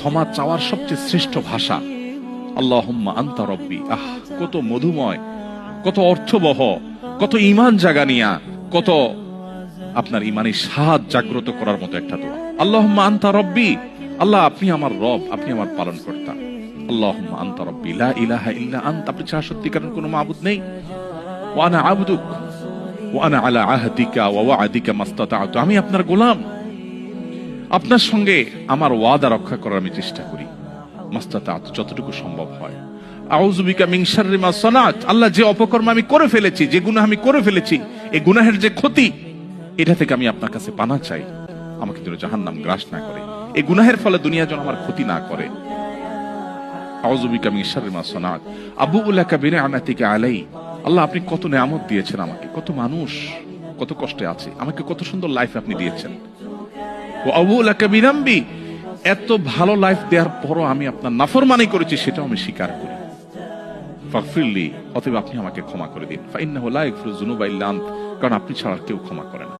ক্ষমা চাওয়ার সবচেয়ে শ্রেষ্ঠ ভাষা আল্লাহুম্মা আনতা রব্বি। কত মধুময়, কত অর্থবহ, কত ঈমান জাগানিয়া, কত আপনার ঈমানের স্বাদ জাগ্রত করার মতো একটা দোয়া। আল্লাহুম্মা আনতা রব্বি, আল্লাহ আপনি আমার রব, আপনি আমার পালনকর্তা। আল্লাহুম্মা আনতা রব্বি লা ইলাহা ইল্লা আনতা, আপনি ছাড়া সত্যিকারের কোনো মাবুদ নেই। ওয়া আনা আবদুক ওয়া আনা আলা আহদিকা ওয়া ওয়া'দিকা মাস্তাতা'তু, আমি আপনার গোলাম, আপনার সঙ্গে আমার ওয়াদা রক্ষা করার আমি চেষ্টা করি মাস্তাতা'তু, যতটুকু সম্ভব হয়। আউযু বিকা মিন শাররি মা সানাত, আল্লাহ যে অপকর্ম আমি করে ফেলেছি, যে গুনাহ আমি করে ফেলেছি, এই গুনাহের যে ক্ষতি, এটা থেকে আমি আপনার কাছে পানাহ চাই, আমাকে যেন জাহান্নাম গ্রাস না করে, এই গুনাহের ফলে দুনিয়া যেন আমার ক্ষতি না করে। আউযু বিকা মিন শাররি মা সানাত আবুউ লাকা বিনি'মাতিকা আলাই, আল্লাহ আপনি কত নেয়ামত দিয়েছেন আমাকে, কত মানুষ কত কষ্টে আছে, আমাকে কত সুন্দর লাইফ আপনি দিয়েছেন। ওয়া আবুউ লাকা বিযামবি, এত ভালো লাইফ দেওয়ার পরও আমি আপনার নাফরমানি করেছি, সেটাও আমি স্বীকার করি। ফাগফিরলি, অতএব আপনি আমাকে ক্ষমা করে দিন। ফাইন্নাহু লা ইয়াগফিরুয যুনুবা ইল্লা আনত, কারণ আপনি ছাড়া কেউ ক্ষমা করে না।